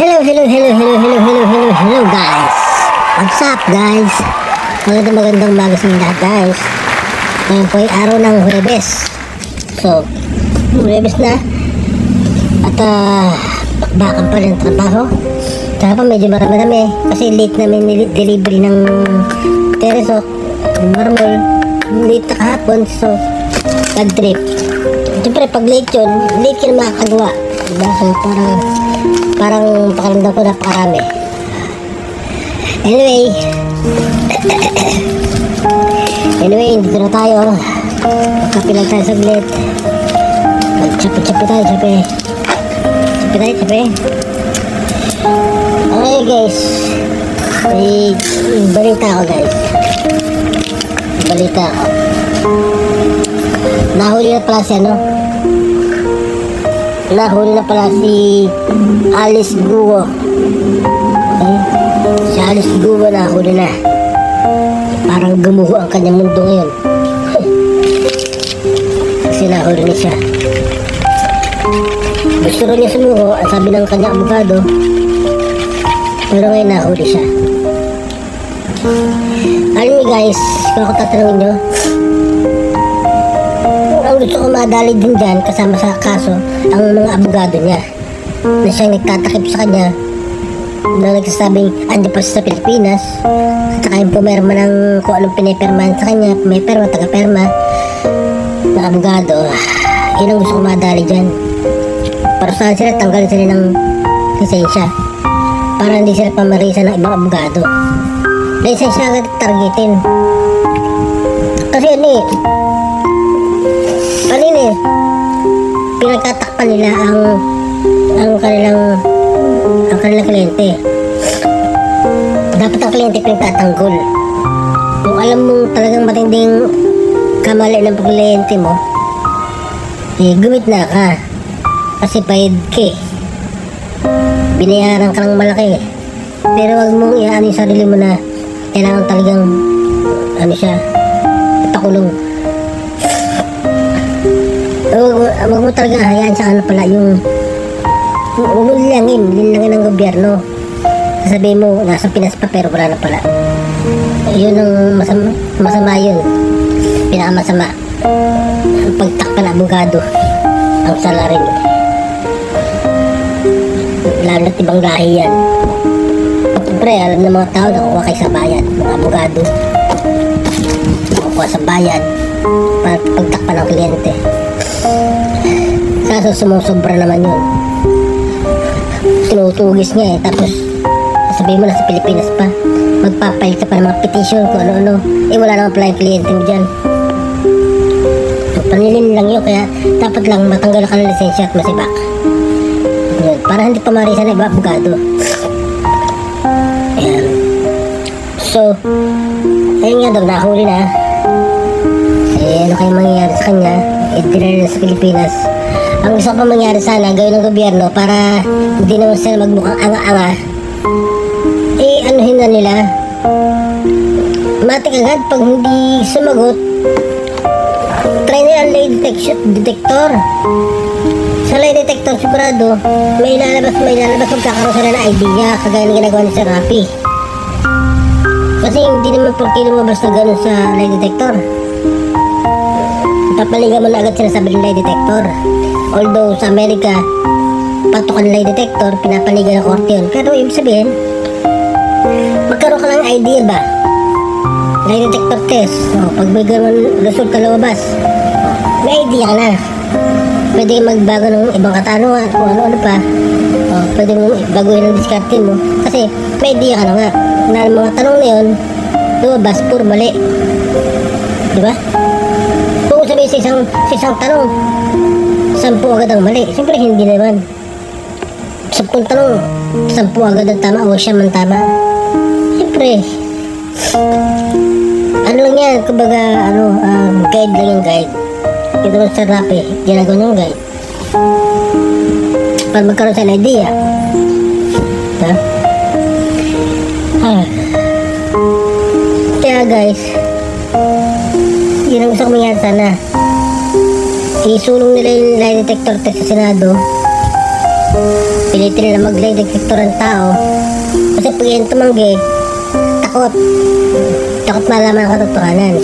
Hello guys. What's up guys? Magandang umaga sa inyo lahat guys. Ngayon po ay araw ng Huwebes. So, Huwebes na. At bakbakan pa rin ang trabaho. Tsaka pa medyo marami kasi late namin delivery ng Teresok. Marmol, late na kahapon. So, nag-trip. Siyempre pag late yun, late ka na makakagawa. Diba? So, parang pakaramdam ko napakarami. Anyway, dito na tayo. Magkape lang tayo saglit. Magchape tayo. Okay guys, may balita ako guys. Nahuli na pala si Alice Guo. Okay? Si Alice Guo nahuli na. Parang gumuho ang kanyang mundo ngayon. Kasi nahuli na siya. Gusto rin niya sumuho, ang sabi ng kanyang abogado. Pero ngayon nahuli siya. Alam niyo guys, kung ako tatanungin nyo, ang gusto ko madali din dyan kasama sa kaso ang mga abogado niya na siyang nagtatakip sa kanya na nagsasabing andi pa siya sa Pilipinas at saka yung pumerma ng kung anong pinipermahan sa kanya, may perma, taga-perma ng abogado. Yun ang gusto ko madali dyan para saan sila tanggalin sila ng lisensya para hindi sila pamarisa ng ibang abogado. Lisensya agad targetin kasi yun pinagtatakpan nila ang kanilang kliyente. Dapat ang kliyente pinagtatanggol. Kung alam mong talagang matinding kamali ng kliyente mo, gumit na ka kasi paid ka, binayaran ka ng malaki, pero wag mong iaan yung sarili mo na kailangan talagang ipakulong. Wag mo talaga hayaan sa yung linlangin ng gobyerno. Sasabihin mo nasa Pinas pa pero wala na pala. Yun ang masama yun. Pinakamasama ang pagtakpan ng abogado ang salarin. Lalo na't ibang lahi yan. Siyempre alam ng mga tao nakuha kay sa bayan, mga abogado nakuha sa bayan para pagtakpan ng kliyente. Kaso sumusobra naman yun. Tinutugis niya tapos sabihin mo nasa Pilipinas pa, magpapail ka pa ng mga petition kung ano-ano, wala naman pala yung kliyente mo dyan. Panilin lang yun, kaya dapat lang matanggal ka ng lisensya at masibak yun, para hindi pa marisa na iba abogado. Ayan. So ayun nga daw, nahuli na. Ano kayo mangyayari sa kanya? Dinala sa Pilipinas. Ang gusto pa mangyari sana gawin ng gobyerno para hindi naman sila magmukhang anga-anga, anuhin na nila matik agad pag hindi sumagot, try nila ang lie detector. Sa lie detector sigurado may lalabas magkakaroon sila ng idea kagaya ng ginagawa ni Sir Rafi. Kasi hindi naman porke lumabas na ganun sa lie detector papaligan mo na agad sinasabi ng lie detector. Although sa Amerika patukan ng lie detector, pinapaligan ng korte yun, pero ibig sabihin magkaroon ka lang idea ba, lie detector test. Pag may ganun resulta lumabas, may idea ka na, pwede magbago ng ibang katanungan kung ano-ano pa. Pwede mo baguhin ang diskarte mo kasi may idea ka na nga na mga tanong na yun lumabas puro mali, diba? Kung sabihin sa isang tanong 10 agad ang mali, siyempre hindi naman. 10 tanong 10 agad ang tama o siya man tama, siyempre ano lang yan, kumbaga guide lang yung guide. Ito lang sa Rapi, ginagawa ng guide para magkaroon sa idea. Kaya guys, yun ang gusto ko mangyari sana. Isulong nila yung lie detector test sa Senado Pilitin nila mag-lie detector ang tao. Kasi pag yan tumanggi, takot. Takot malaman ang katotohanan.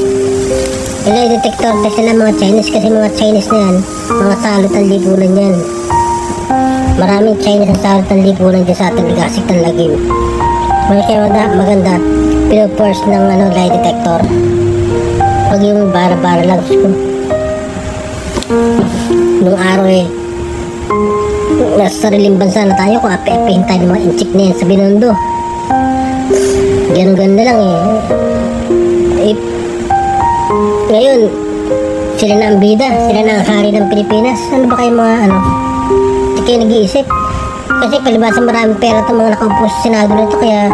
Yung lie detector test nila mga Chinese kasi mga Chinese na yan, mga salot ang lipunan yan. Maraming Chinese ang salot ang lipunan dyan sa ating ligasik ng lagim. Kaya maganda, pino-force ng lie detector. Pag yung bara-bara lang nung araw nasa sariling bansa na tayo kung api-apihin tayo ng mga inchik na yan sa Binondo. Ganun na lang ngayon sila na ang bida, sila na ang hari ng Pilipinas. Ano ba kayo mga hindi kayo nag-iisip? Kasi palibasa maraming pera itong mga nakaupo sa Senado na ito, kaya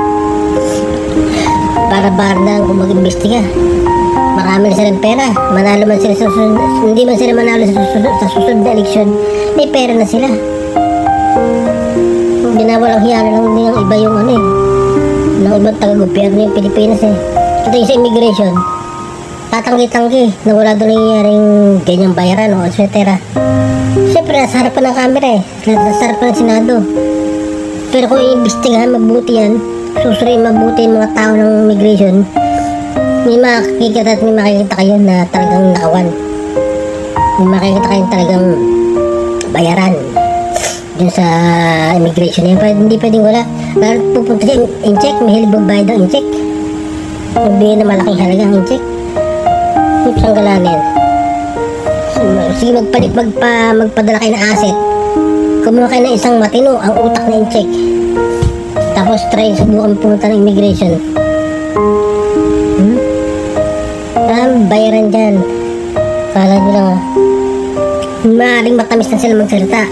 bara-bara na lang kung mag-imbestiga. Marami na silang pera. Manalo man sila sa susunod, hindi man sila manalo sa susunod na eleksyon, may pera na sila. Ginawalang hiya na lang ng iba yung ng ibang taga-gobyerno yung Pilipinas Ito yung sa immigration, tatanggi-tanggi na wala doon nangyayaring ganyang bayaran o etc. Siyempre nasa harapan ng camera nasa harapan ng Senado. Pero kung iimbestigahan mabuti yan, susuriin mabuti yung mga tao ng immigration, may makikita at may makikita kayo na talagang nakawan. May makikita kayo talagang bayaran dun sa immigration yan. Hindi pwedeng wala. Lalo pupunta siya in-check, may hilibog bayad ang in-check. Magbigay na malaking halaga ang in-check. Yung sanggalanin. Sige, magpadala kayo ng asset. Kumuha kayo ng isang matino ang utak na in-check. Tapos try subukan pumunta ng immigration. Bayaran dyan. Kala nyo lang maaaring matamis na sila magsalita.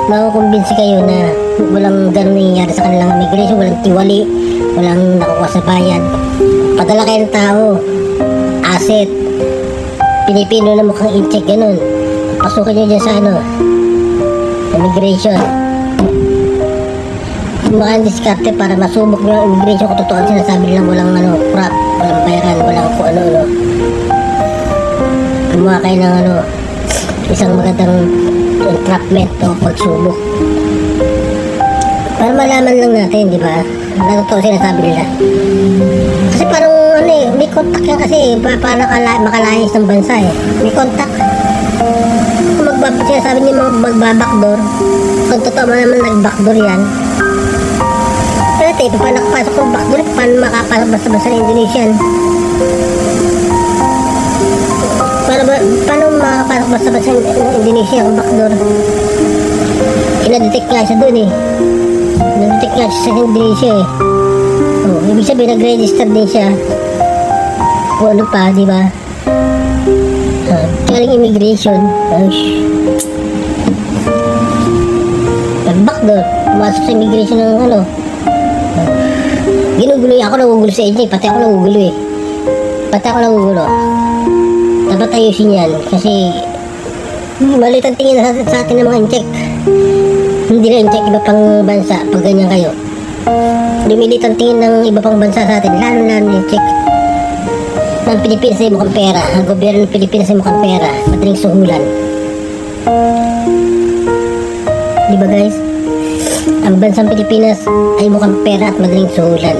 Makukumbinsi kayo na walang ganun nangyayari sa kanilang immigration, walang tiwali, walang nakukuha sa bayad. Padala kayo ng tao, asset, pinipino na mukhang in-check, ganun. Pasukin nyo dyan sa immigration. Mukhang diskarte para masubok nyo ang immigration kung totoo sinasabi nilang walang crap, walang bayaran, walang kung ano-ano. Gumawa kayo ng isang magandang entrapment o pagsubok para malaman lang natin, di ba, na totoo sinasabi nila. Kasi parang may contact yan kasi para makalayas ng bansa may contact. Kung sinasabi niyo magbabakdoor, kung totoo man naman nagbackdoor yan, pero paano nakapasok ng backdoor, paano makapasok basta-basta ng Indonesian? Paano makapasok basta-basta ng Indonesia ang backdoor? Ina-detect nga siya doon na-detect nga siya sa Indonesia ibig sabihin nag-register din siya kung ano pa, di ba? Galing immigration, nag-backdoor, pumasok sa immigration ng ginugulo ako, nagugulo sa inyo pati ako nagugulo. Dapat ayusin yan kasi malit ang tingin sa atin ng mga in-check. Hindi na in-check iba pang bansa pag ganyan kayo. Lumilit ang tingin ng iba pang bansa sa atin, lalo in-check ng Pilipinas ay mukhang pera. Ang gobyerno ng Pilipinas ay mukhang pera, madaling suhulan. Diba guys? Ang bansang Pilipinas ay mukhang pera at madaling suhulan.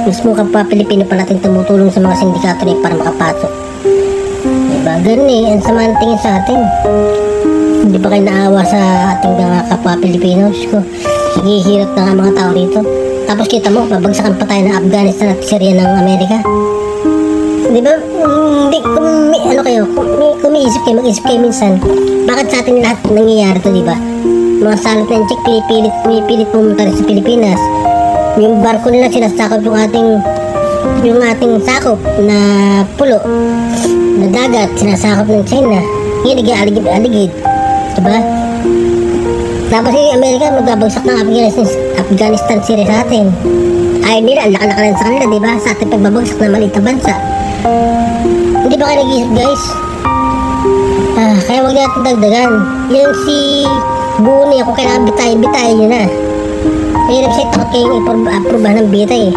Mismo kapwa Pilipino pa natin tumutulong sa mga sindikato niya para makapasok. Diba? Ganun ang sama ng tingin sa atin. Hindi ba kayo naawa sa ating mga kapwa Pilipino? Hihirap na nga mga tao rito. Tapos kita mo, babagsakan pa tayo ng Afghanistan at Syria ng Amerika. Diba? Hindi, mag-isip kayo minsan. Bakit sa atin lahat nangyayari to, diba? Mga salot na check, pinipilit pumunta rin sa Pilipinas. Yung barko nila sinasakop yung ating sakop na pulo na dagat, sinasakop ng China. Yung nag-aaligid, diba? Tapos yung Amerika magbabagsak ng Afghanistan Syria sa atin. Ayaw nila, ang laka-laka sa kanila, diba? Sa ating pagbabagsak na maliit na bansa. Hindi ba kayo nag-iisip, guys? Kaya huwag natin dagdagan. Yung si Buni, kung kailangan bitayin nyo na. Mahirap siya, takot kayong i-aprobahan ng bitay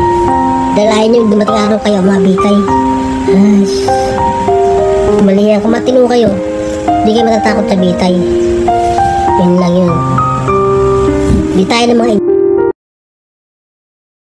dahil ayaw nyo dumating araw kayo mga bitay. Mali yan, kung matino kayo, hindi kayo matatakot sa bitay. Yun lang yun. Hindi tayo ng mga